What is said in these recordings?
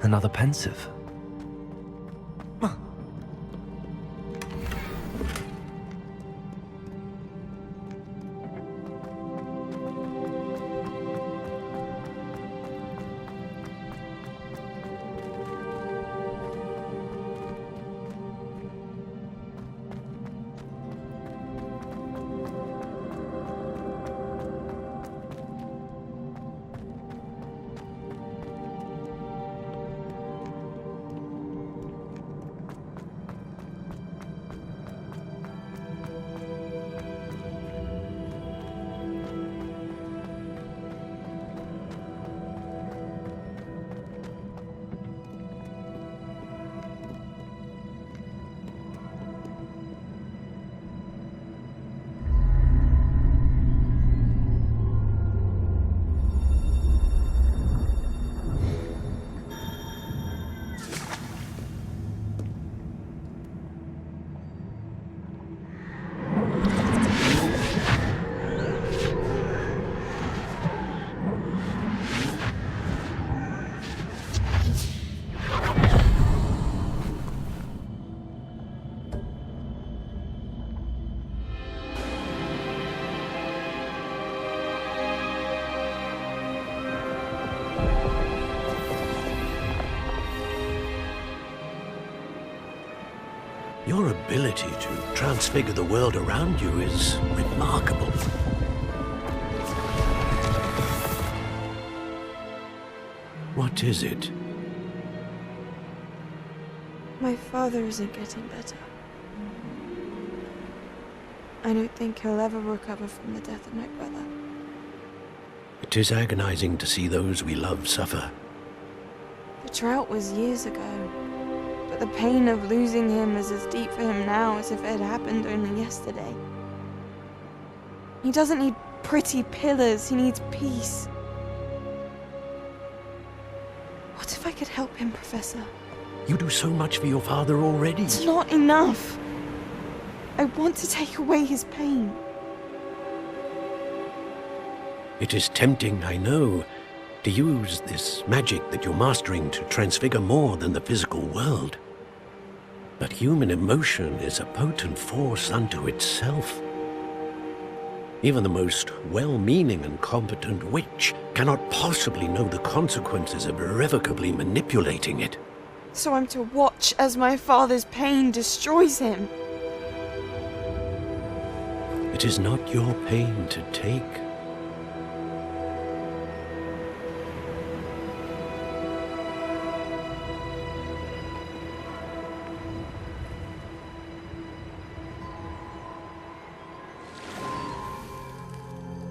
Another pensive. Your ability to transfigure the world around you is remarkable. What is it? My father isn't getting better. I don't think he'll ever recover from the death of my brother. It is agonizing to see those we love suffer. The drought was years ago, but the pain of losing him is as deep for him now as if it had happened only yesterday. He doesn't need pretty pillars, he needs peace. What if I could help him, Professor? You do so much for your father already. It's not enough. I want to take away his pain. It is tempting, I know, to use this magic that you're mastering to transfigure more than the physical world. But human emotion is a potent force unto itself. Even the most well-meaning and competent witch cannot possibly know the consequences of irrevocably manipulating it. So I'm to watch as my father's pain destroys him. It is not your pain to take.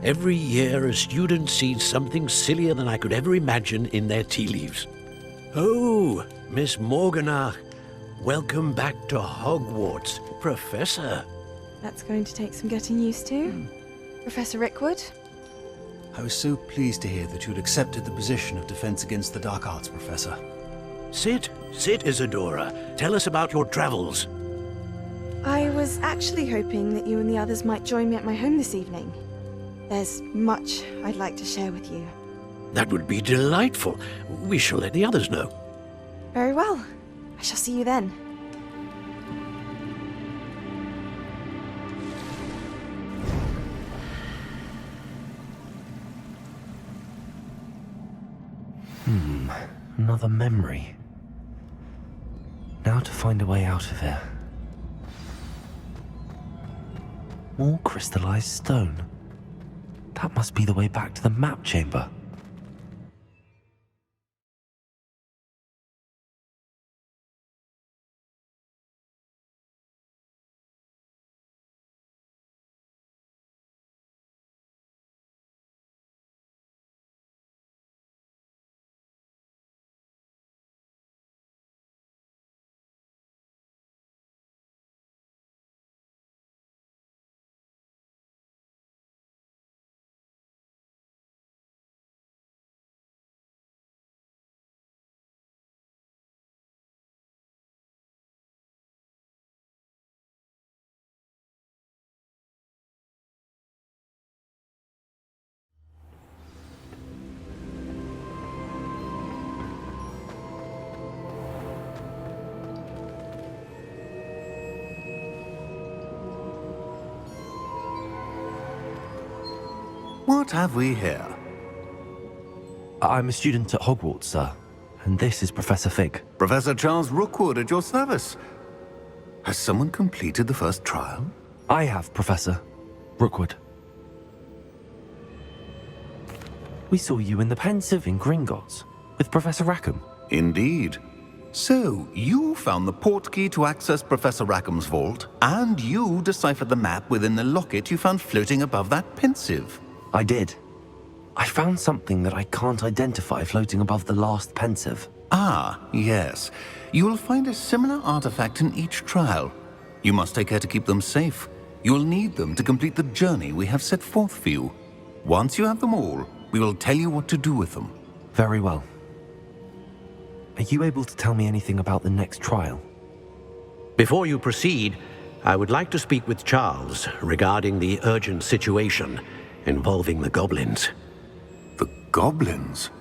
Every year, a student sees something sillier than I could ever imagine in their tea leaves. Oh, Miss Morganach, welcome back to Hogwarts, Professor. That's going to take some getting used to. Professor Rickwood? I was so pleased to hear that you'd accepted the position of Defense Against the Dark Arts, Professor. Sit, Isadora. Tell us about your travels. I was actually hoping that you and the others might join me at my home this evening. There's much I'd like to share with you. That would be delightful. We shall let the others know. Very well. I shall see you then. Another memory. Now to find a way out of here. More crystallized stone. That must be the way back to the map chamber. What have we here? I'm a student at Hogwarts, sir. And this is Professor Fig. Professor Charles Rookwood at your service. Has someone completed the first trial? I have, Professor Rookwood. We saw you in the Pensive in Gringotts with Professor Rackham. Indeed. So, you found the portkey to access Professor Rackham's vault, and you deciphered the map within the locket you found floating above that Pensive. I did. I found something that I can't identify floating above the last Pensive. Ah, yes. You will find a similar artifact in each trial. You must take care to keep them safe. You will need them to complete the journey we have set forth for you. Once you have them all, we will tell you what to do with them. Very well. Are you able to tell me anything about the next trial? Before you proceed, I would like to speak with Charles regarding the urgent situation involving the goblins. The goblins?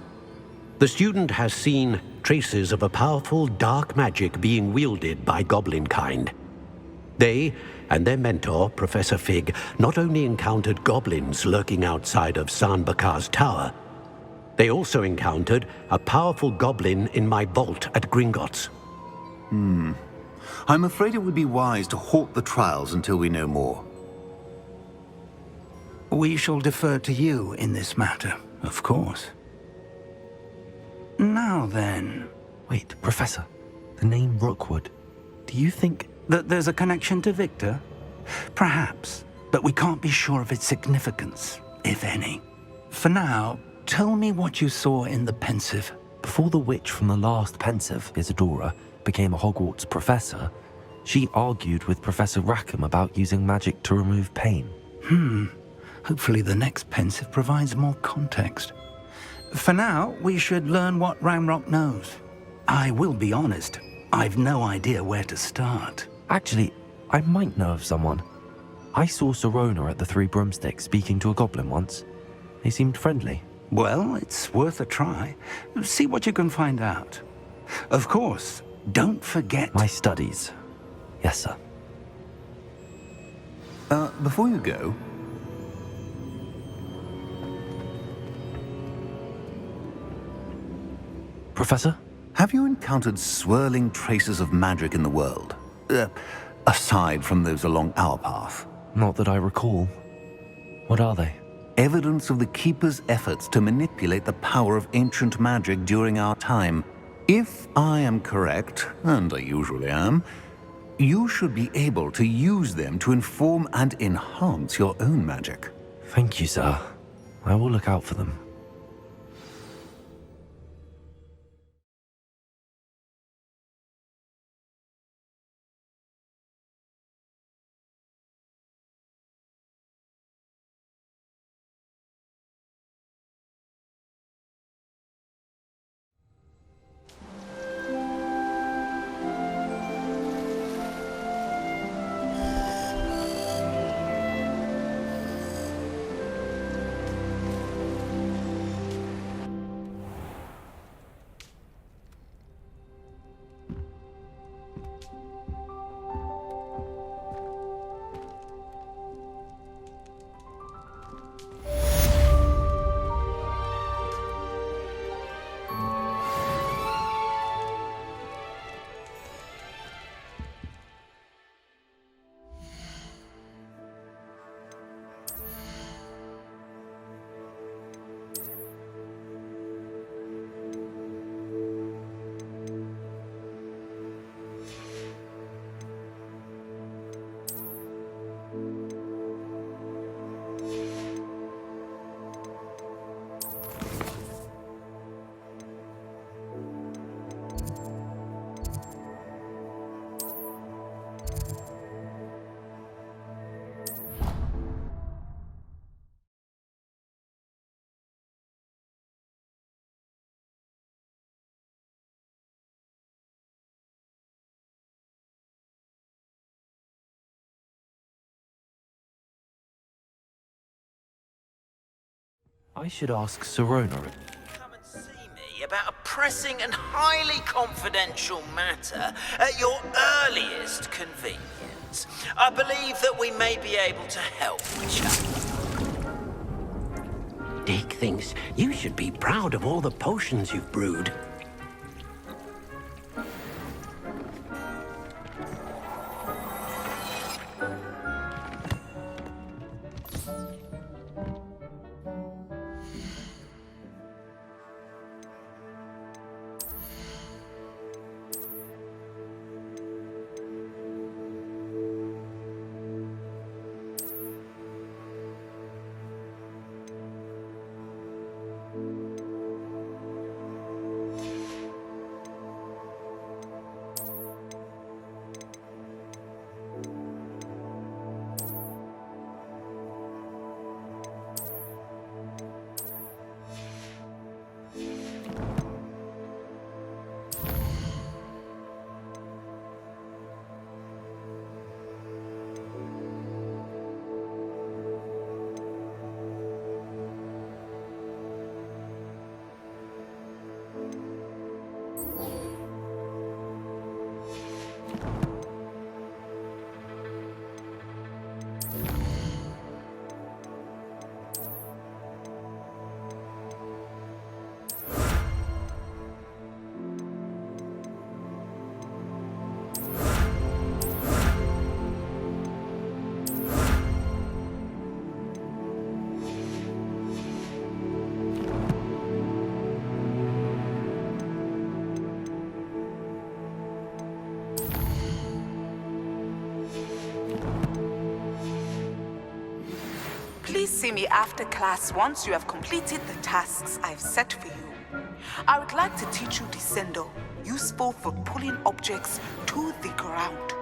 The student has seen traces of a powerful dark magic being wielded by goblin kind. They and their mentor, Professor Fig, not only encountered goblins lurking outside of San Bakar's tower, they also encountered a powerful goblin in my vault at Gringotts. I'm afraid it would be wise to halt the trials until we know more. We shall defer to you in this matter, of course. Now then... Wait, Professor. The name Rookwood. Do you think... that there's a connection to Victor? Perhaps, but we can't be sure of its significance, if any. For now, tell me what you saw in the Pensive. Before the witch from the last Pensive, Isadora, became a Hogwarts professor, she argued with Professor Rackham about using magic to remove pain. Hopefully the next Pensive provides more context. For now, we should learn what Ramrock knows. I will be honest, I've no idea where to start. Actually, I might know of someone. I saw Sirona at the Three Broomsticks speaking to a goblin once. They seemed friendly. Well, it's worth a try. See what you can find out. Of course, don't forget... My studies. Yes, sir. Before you go... Professor? Have you encountered swirling traces of magic in the world? Aside from those along our path? Not that I recall. What are they? Evidence of the Keeper's efforts to manipulate the power of ancient magic during our time. If I am correct, and I usually am, you should be able to use them to inform and enhance your own magic. Thank you, sir. I will look out for them. I should ask Sirona. Come and see me about a pressing and highly confidential matter at your earliest convenience. I believe that we may be able to help each other. Dick thinks you should be proud of all the potions you've brewed. Please see me after class once you have completed the tasks I've set for you. I would like to teach you Descendo, useful for pulling objects to the ground.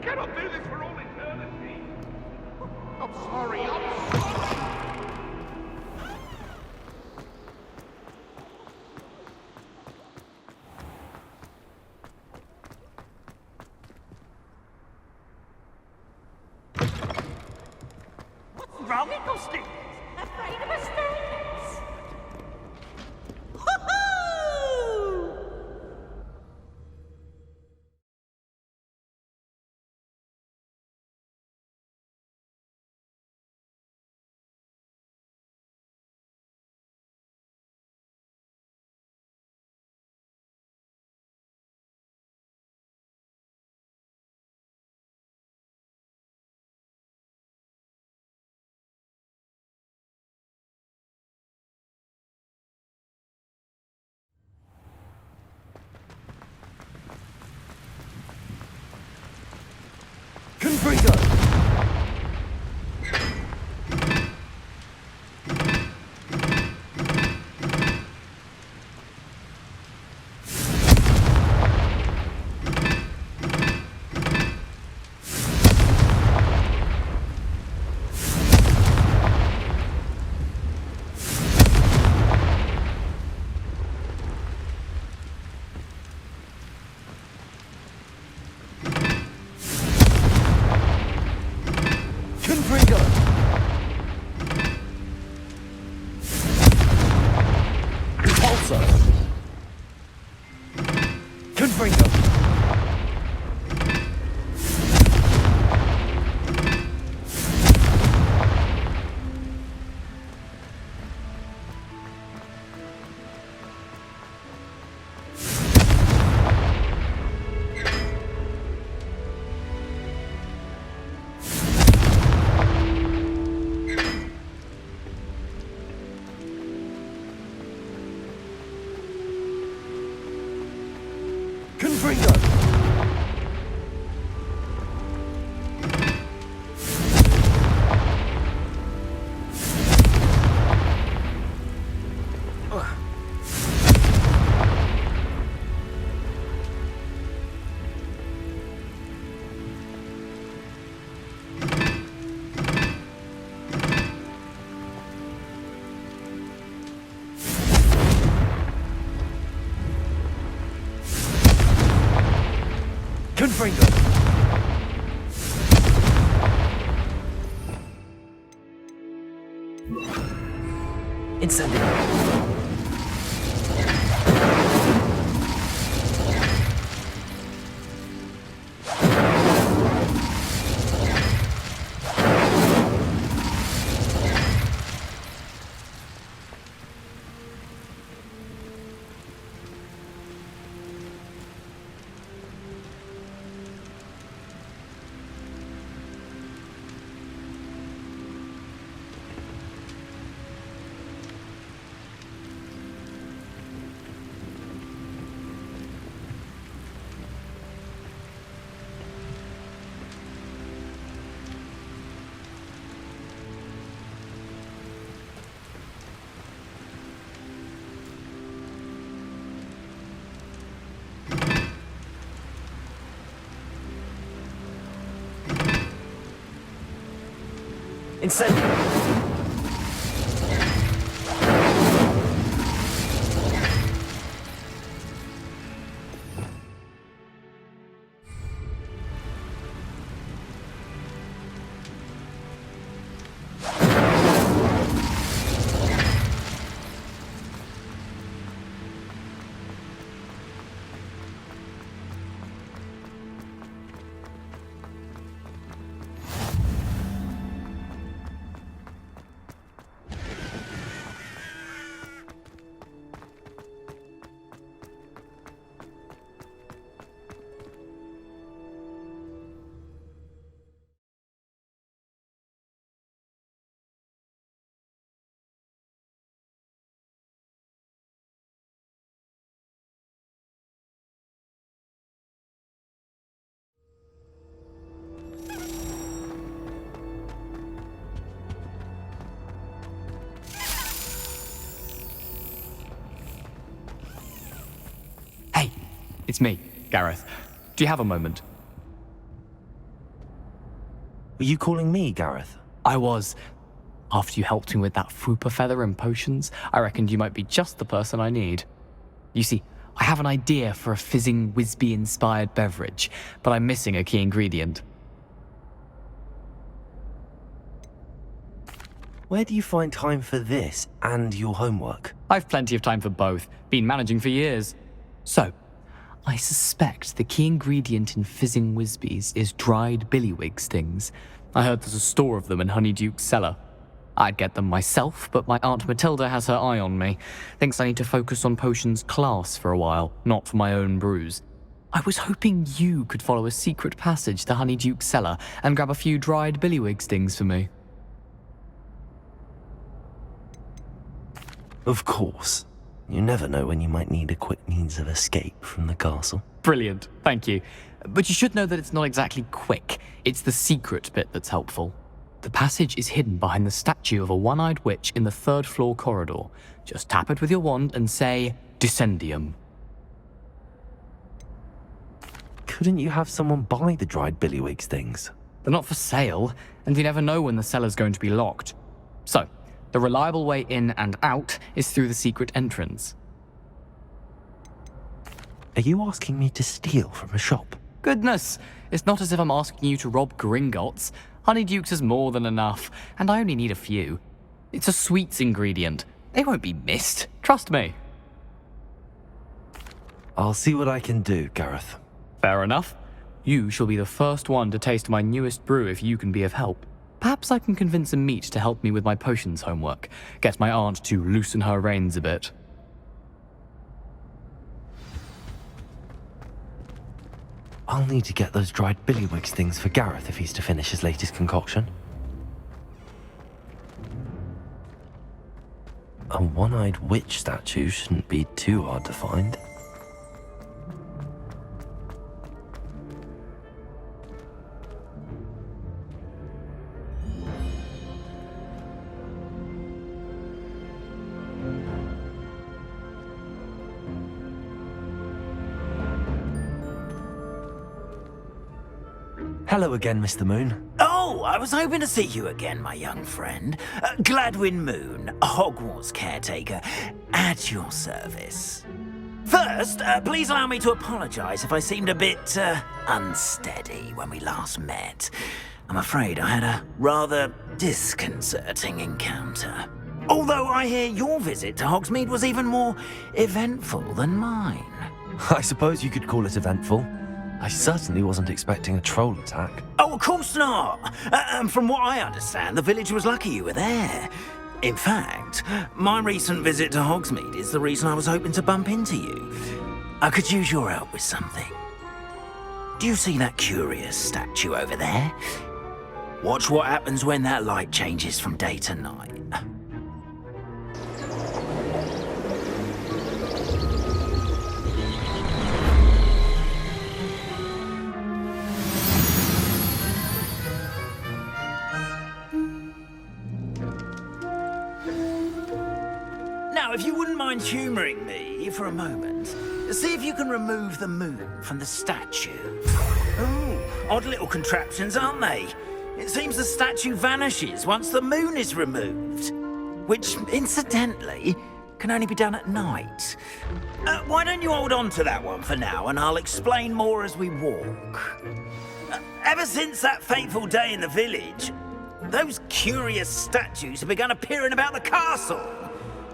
cannot do this for all eternity. I'm sorry, I'm sorry. What's wrong with those things? Afraid of mistakes. Hoo-hoo! Confringo! Confringo! Repulsor! Confringo! Confringo! Confringo! Incendio! Incendio! It's me, Gareth. Do you have a moment? Were you calling me, Gareth? I was. After you helped me with that fupa feather and potions, I reckoned you might be just the person I need. You see, I have an idea for a fizzing Wisby-inspired beverage, but I'm missing a key ingredient. Where do you find time for this and your homework? I've plenty of time for both. Been managing for years. So, I suspect the key ingredient in fizzing Wisbies is dried billywig stings. I heard there's a store of them in Honeyduke's cellar. I'd get them myself, but my Aunt Matilda has her eye on me. Thinks I need to focus on potions class for a while, not for my own brews. I was hoping you could follow a secret passage to Honeyduke's cellar and grab a few dried billywig stings for me. Of course. You never know when you might need a quick means of escape from the castle. Brilliant, thank you. But you should know that it's not exactly quick. It's the secret bit that's helpful. The passage is hidden behind the statue of a one-eyed witch in the third-floor corridor. Just tap it with your wand and say, Descendium. Couldn't you have someone buy the dried billywig things? They're not for sale, and you never know when the cellar's going to be locked. So, the reliable way in and out is through the secret entrance. Are you asking me to steal from a shop? Goodness, it's not as if I'm asking you to rob Gringotts. Honeyduke's is more than enough, and I only need a few. It's a sweets ingredient. They won't be missed, trust me. I'll see what I can do, Gareth. Fair enough. You shall be the first one to taste my newest brew if you can be of help. Perhaps I can convince a meat to help me with my potions homework. Get my aunt to loosen her reins a bit. I'll need to get those dried billywig things for Gareth if he's to finish his latest concoction. A one-eyed witch statue shouldn't be too hard to find. Hello again, Mr. Moon. Oh, I was hoping to see you again, my young friend. Gladwin Moon, Hogwarts caretaker, at your service. First, please allow me to apologize if I seemed a bit, unsteady when we last met. I'm afraid I had a rather disconcerting encounter. Although I hear your visit to Hogsmeade was even more eventful than mine. I suppose you could call it eventful. I certainly wasn't expecting a troll attack. Oh, of course not. From what I understand, the village was lucky you were there. In fact, my recent visit to Hogsmeade is the reason I was hoping to bump into you. I could use your help with something. Do you see that curious statue over there? Watch what happens when that light changes from day to night. Now, if you wouldn't mind humouring me for a moment, see if you can remove the moon from the statue. Oh, odd little contraptions, aren't they? It seems the statue vanishes once the moon is removed, which, incidentally, can only be done at night. Why don't you hold on to that one for now, and I'll explain more as we walk. Ever since that fateful day in the village, those curious statues have begun appearing about the castle.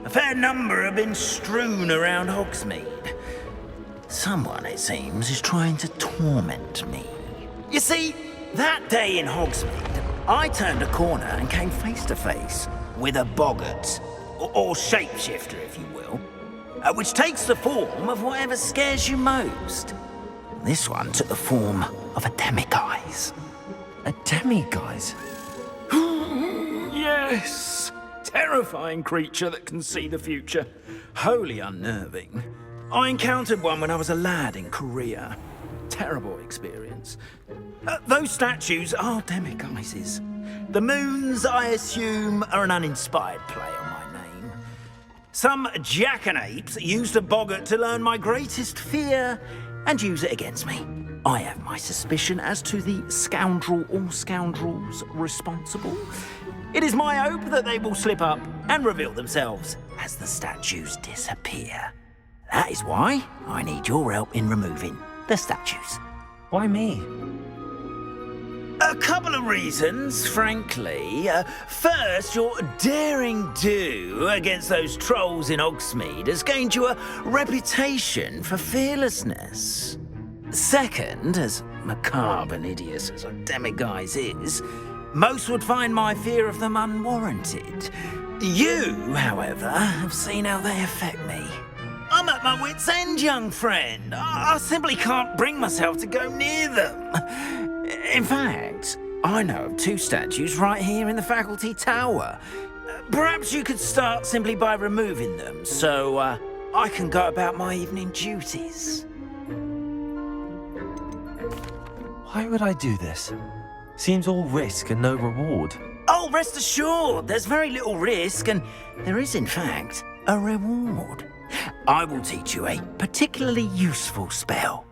A fair number have been strewn around Hogsmeade. Someone, it seems, is trying to torment me. You see, that day in Hogsmeade, I turned a corner and came face to face with a boggart, or shapeshifter, if you will, which takes the form of whatever scares you most. This one took the form of a demiguise. A demiguise? Yes! Terrifying creature that can see the future. Wholly unnerving. I encountered one when I was a lad in Korea. Terrible experience. Those statues are demiguises. The moons, I assume, are an uninspired play on my name. Some jackanapes used a boggart to learn my greatest fear and use it against me. I have my suspicion as to the scoundrel or scoundrels responsible. It is my hope that they will slip up and reveal themselves as the statues disappear. That is why I need your help in removing the statues. Why me? A couple of reasons, frankly. First, your daring do against those trolls in Hogsmeade has gained you a reputation for fearlessness. Second, as macabre and hideous as a demiguise is, most would find my fear of them unwarranted. You, however, have seen how they affect me. I'm at my wit's end, young friend. I simply can't bring myself to go near them. In fact, I know of 2 statues right here in the faculty tower. Perhaps you could start simply by removing them, so I can go about my evening duties. Why would I do this? Seems all risk and no reward. Oh, rest assured, there's very little risk, and there is, in fact, a reward. I will teach you a particularly useful spell.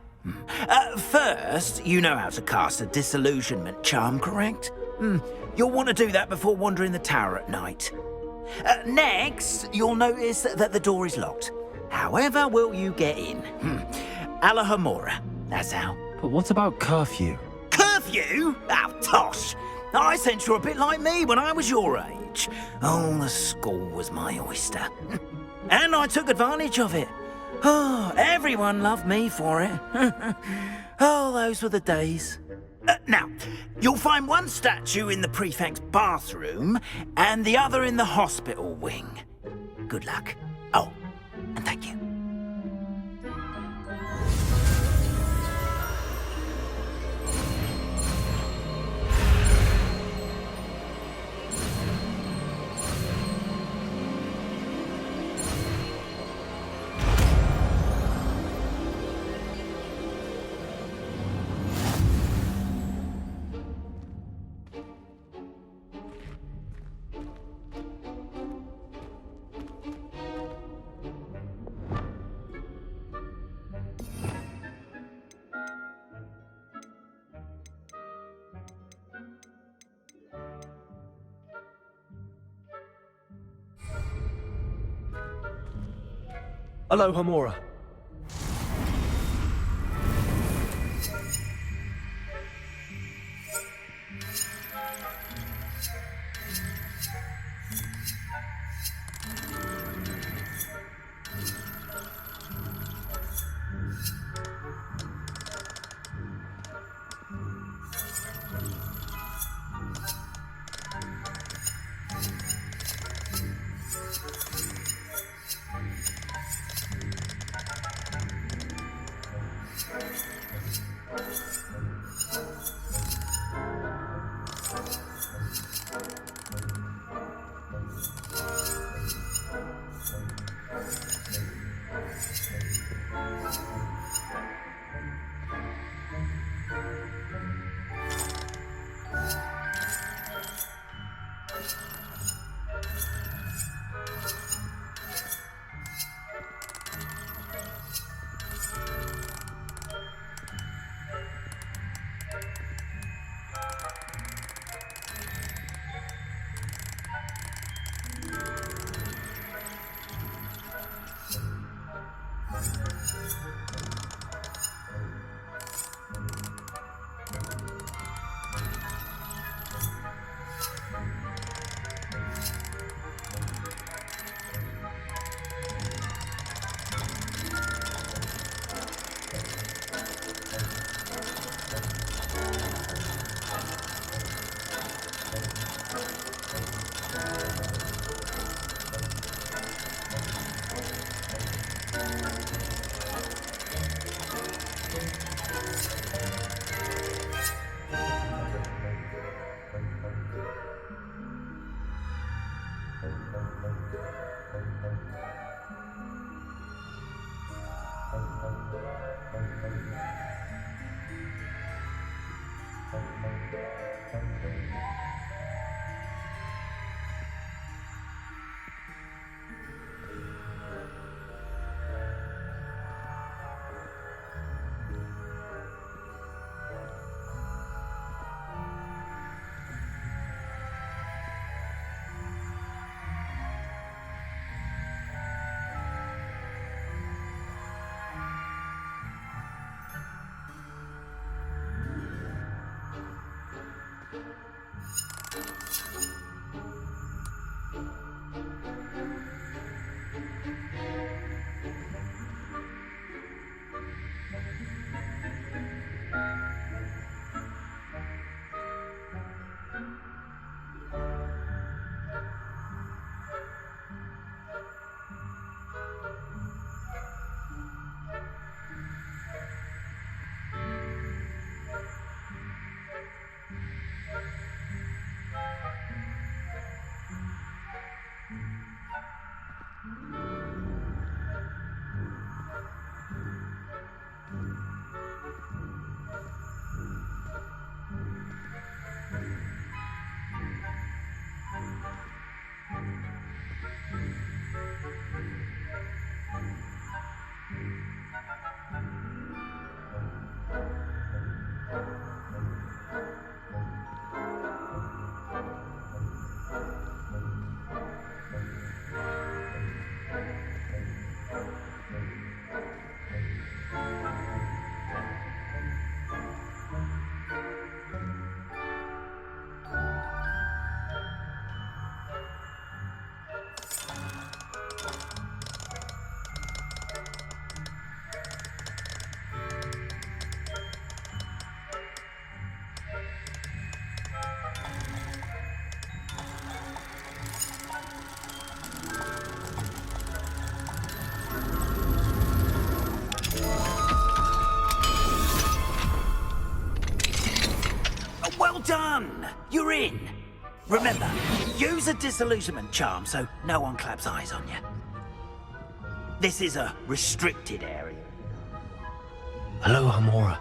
First, you know how to cast a disillusionment charm, correct? You'll want to do that before wandering the tower at night. Next, you'll notice that the door is locked. However will you get in? Alahomora, that's how. But what about curfew? Curfew? Oh, tosh! I sense you're a bit like me when I was your age. Oh, the school was my oyster. And I took advantage of it. Oh, everyone loved me for it. Oh, those were the days. Now, you'll find one statue in the prefect's bathroom and the other in the hospital wing. Good luck. Oh, and thank you. Alohomora. Well done! You're in. Remember, use a disillusionment charm so no one claps eyes on you. This is a restricted area. Hello, Hamora.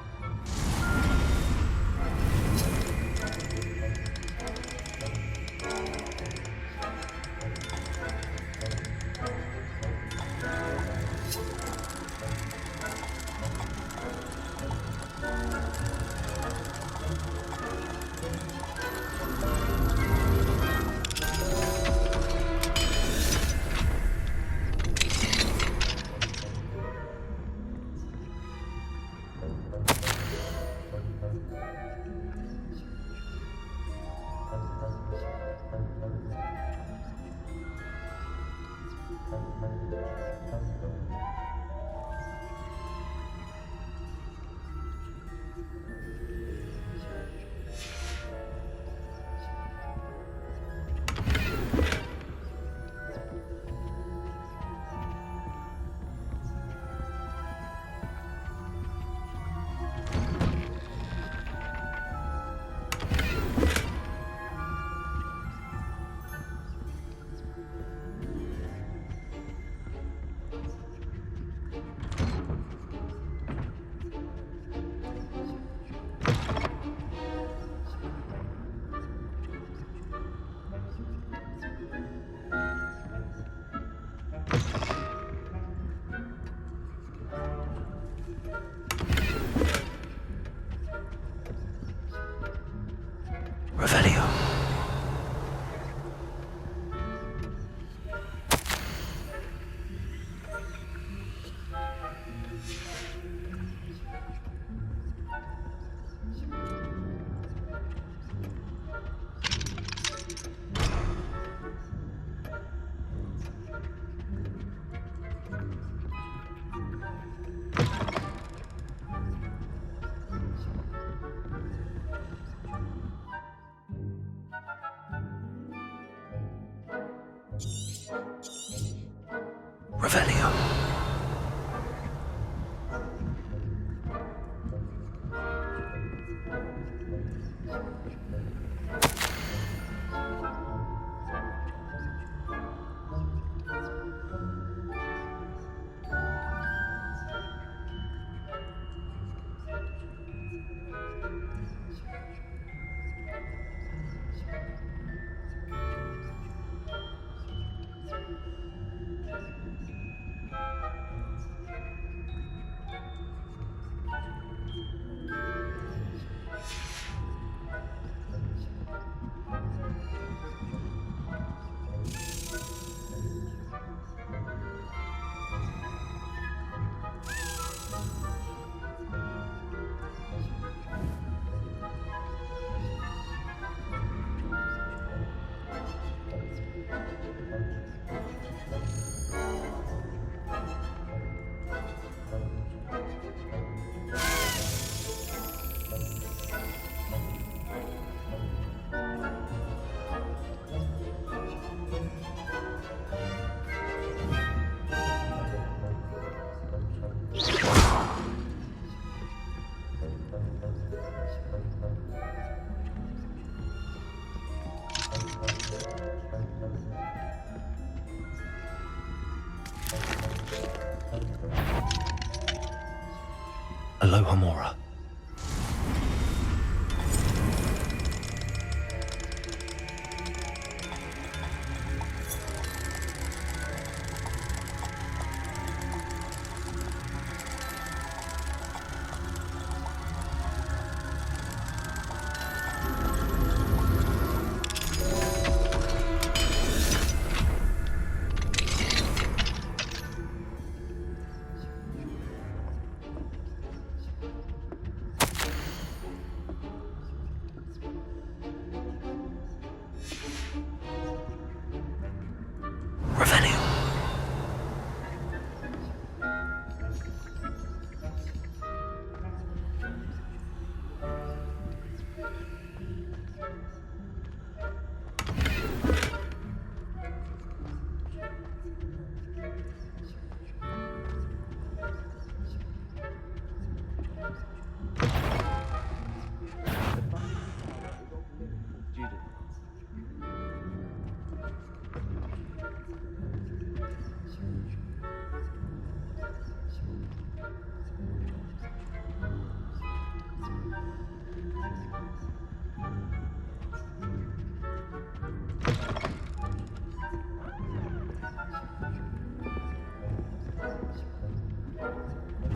Revelio. Revelio. Alohomora.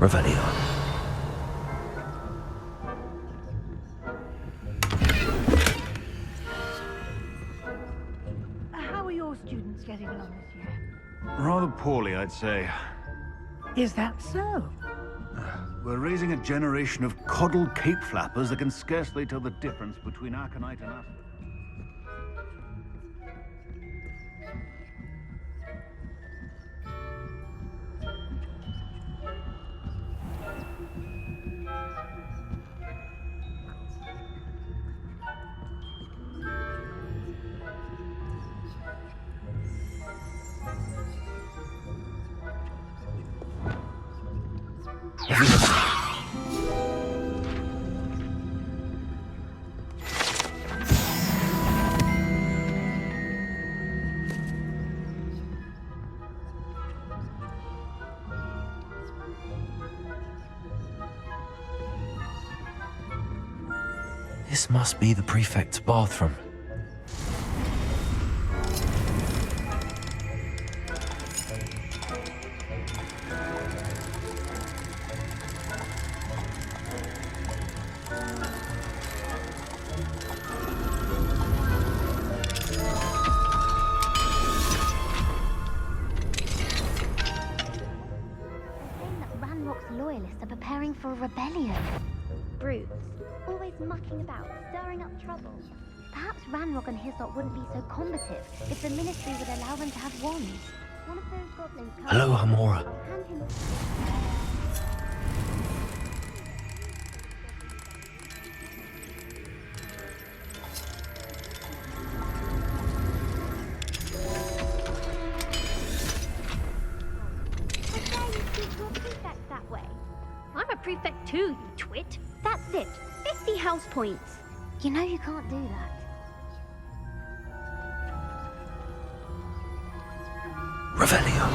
Revelio. How are your students getting along this year? Rather poorly, I'd say. Is that so? We're raising a generation of coddled cape flappers that can scarcely tell the difference between Aconite and Aspen. This must be the prefect's bathroom. Loyalists are preparing for a rebellion. Brutes, always mucking about, stirring up trouble. Perhaps Ranrock and his lot wouldn't be so combative if the Ministry would allow them to have wands. One of those goblins... Alohomora. I'll hand him... I'm a prefect too, you twit. That's it. 50 house points. You know you can't do that. Revelio.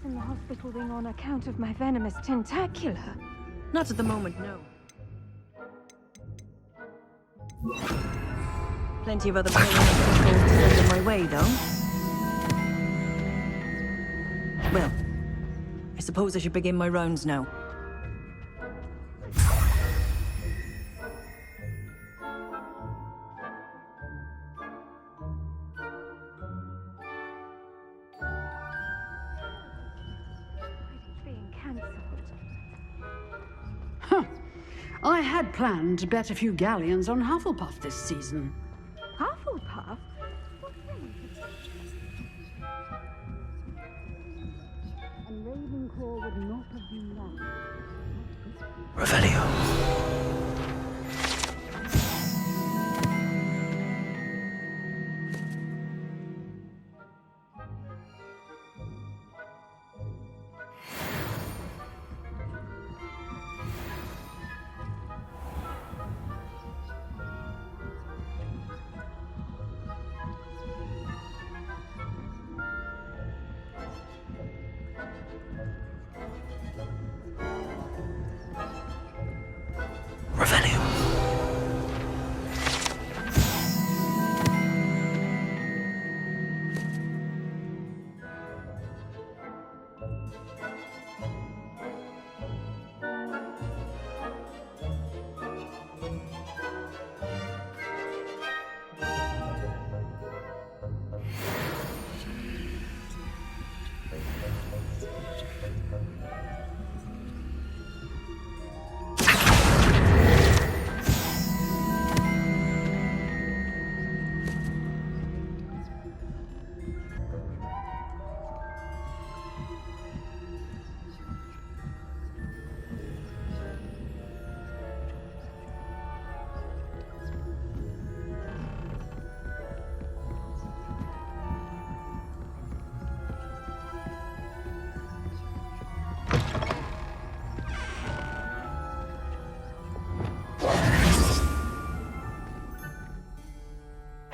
In the hospital wing on account of my venomous tentacular. Not at the moment, no. Plenty of other patrons to send in my way, though. Well, I suppose I should begin my rounds now. I had planned to bet a few galleons on Hufflepuff this season. Hufflepuff? And Ravenclaw would not have been that. Revelio.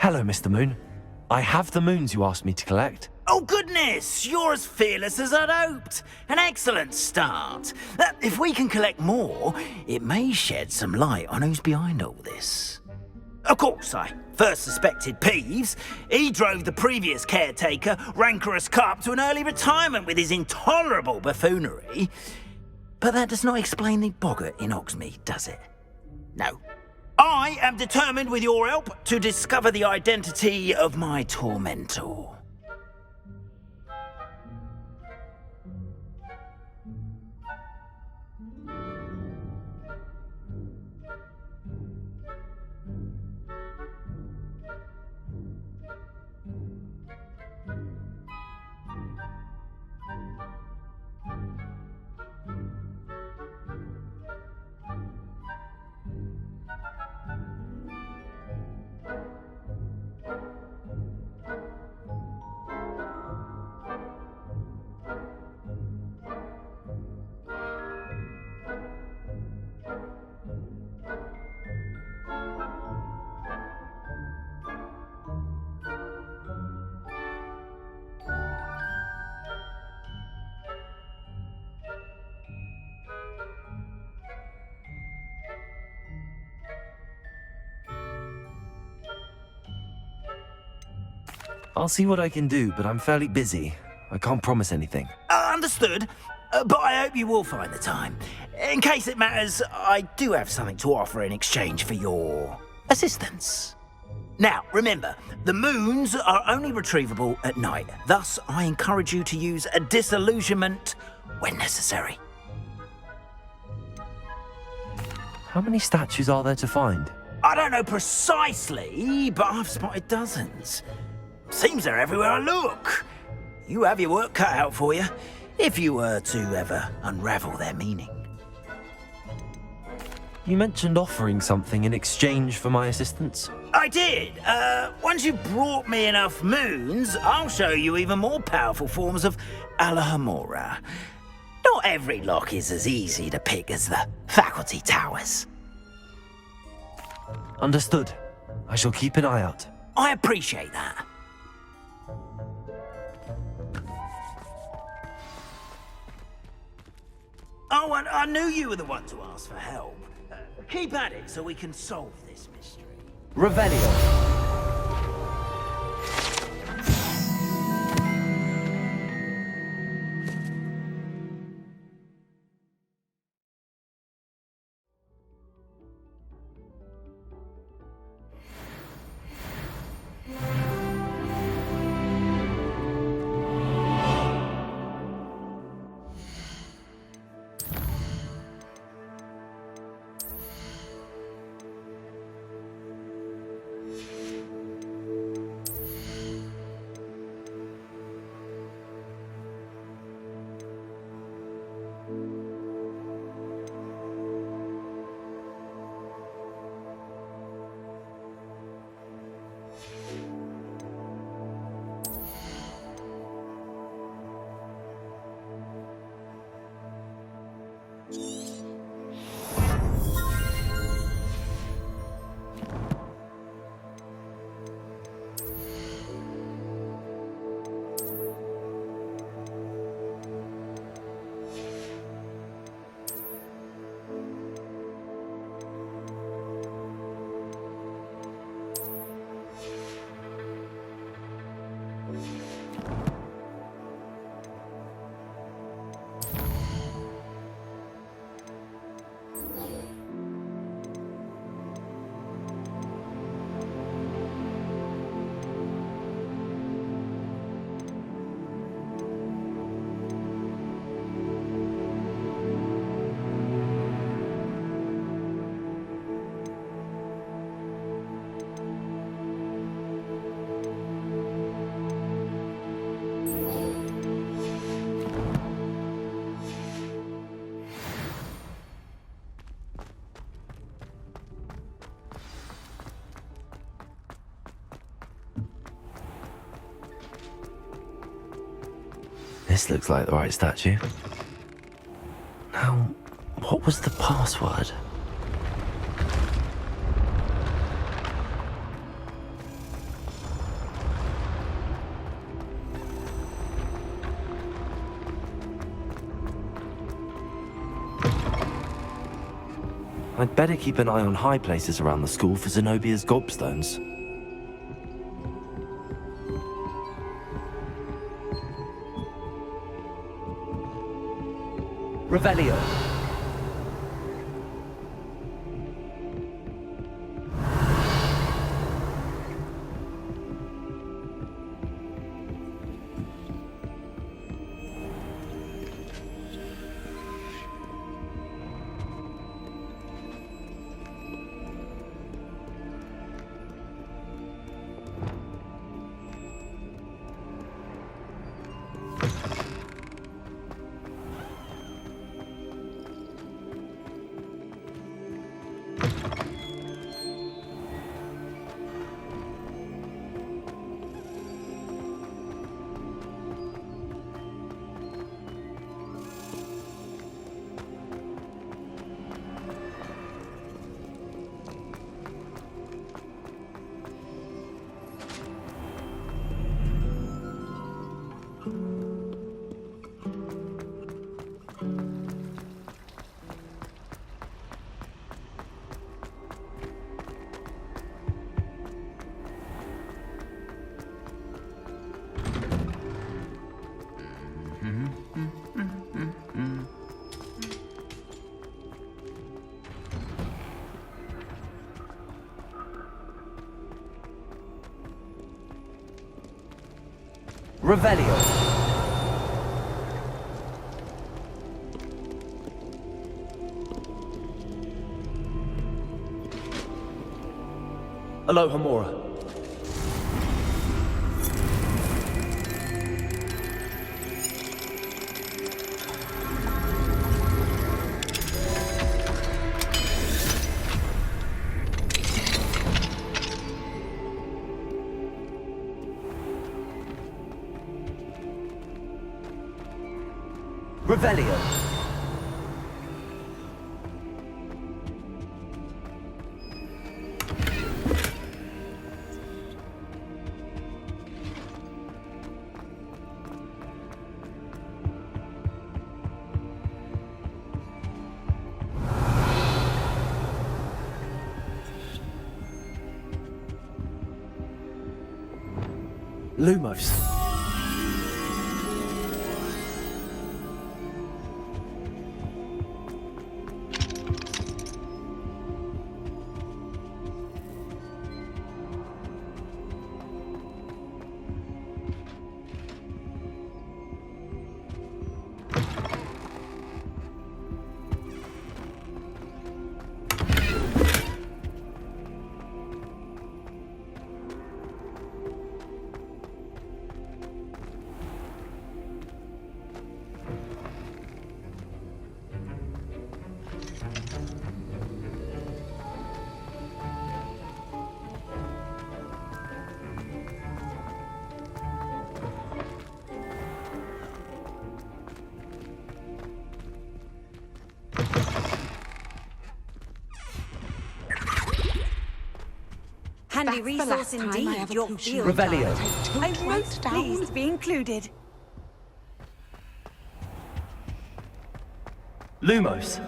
Hello, Mr. Moon. I have the moons you asked me to collect. Oh, goodness! You're as fearless as I'd hoped. An excellent start. If we can collect more, it may shed some light on who's behind all this. Of course, I first suspected Peeves. He drove the previous caretaker, Rancorous Carp, to an early retirement with his intolerable buffoonery. But that does not explain the boggart in Hogsmeade, does it? No. I am determined, with your help, to discover the identity of my tormentor. I'll see what I can do, but I'm fairly busy. I can't promise anything. Understood, but I hope you will find the time. In case it matters, I do have something to offer in exchange for your assistance. Now, remember, the moons are only retrievable at night. Thus, I encourage you to use a disillusionment when necessary. How many statues are there to find? I don't know precisely, but I've spotted dozens. Seems they're everywhere I look. You have your work cut out for you, if you were to ever unravel their meaning. You mentioned offering something in exchange for my assistance? I did. Once you've brought me enough moons, I'll show you even more powerful forms of Alohomora. Not every lock is as easy to pick as the faculty towers. Understood. I shall keep an eye out. I appreciate that. Oh, and I knew you were the one to ask for help. Keep at it so we can solve this mystery. Revelio. This looks like the right statue. Now, what was the password? I'd better keep an eye on high places around the school for Zenobia's gobstones. Revelio. Revelio. Aloha Mora. Revelio. Lumos. Handy resource indeed, your field Revelio. I'm most pleased to be included. Lumos.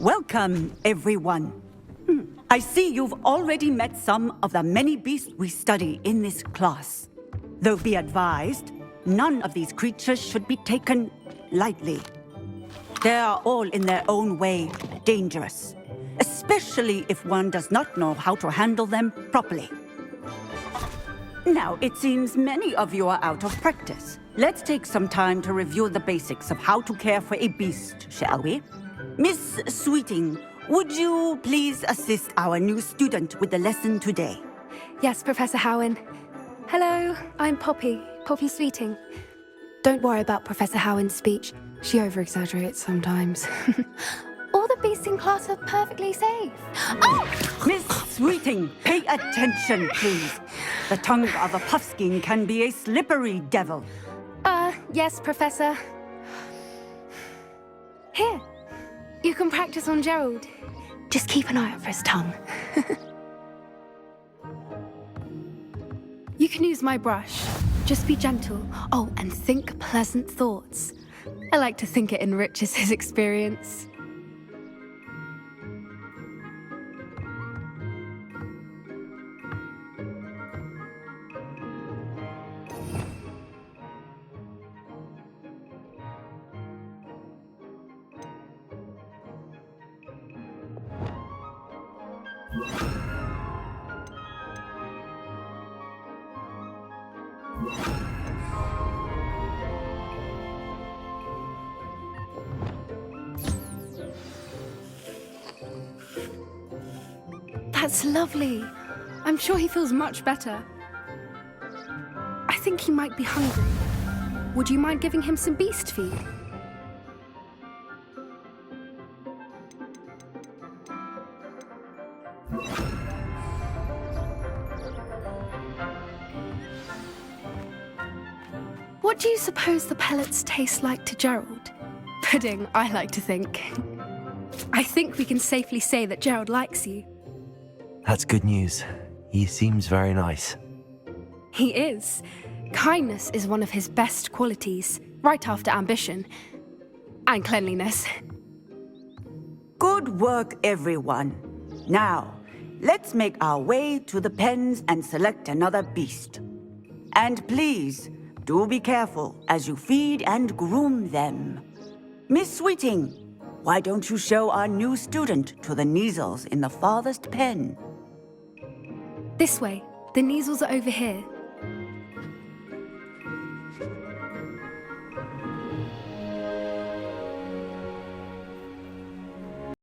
Welcome, everyone. I see you've already met some of the many beasts we study in this class. Though be advised, none of these creatures should be taken lightly. They are all in their own way dangerous, especially if one does not know how to handle them properly. Now, it seems many of you are out of practice. Let's take some time to review the basics of how to care for a beast, shall we? Miss Sweeting, would you please assist our new student with the lesson today? Yes, Professor Howen. Hello, I'm Poppy Sweeting. Don't worry about Professor Howen's speech. She over-exaggerates sometimes. All the beasts in class are perfectly safe. Oh! Miss Sweeting, pay attention, please. The tongue of a puffskein can be a slippery devil. Yes, Professor. Here, you can practice on Gerald. Just keep an eye out for his tongue. You can use my brush. Just be gentle. Oh, and think pleasant thoughts. I like to think it enriches his experience. That's lovely. I'm sure he feels much better. I think he might be hungry. Would you mind giving him some beast feed? What do you suppose the pellets taste like to Gerald? Pudding, I like to think. I think we can safely say that Gerald likes you. That's good news. He seems very nice. He is. Kindness is one of his best qualities, right after ambition. And cleanliness. Good work, everyone. Now, let's make our way to the pens and select another beast. And please, do be careful as you feed and groom them. Miss Sweeting, why don't you show our new student to the Kneazles in the farthest pen? This way. The Kneazles are over here.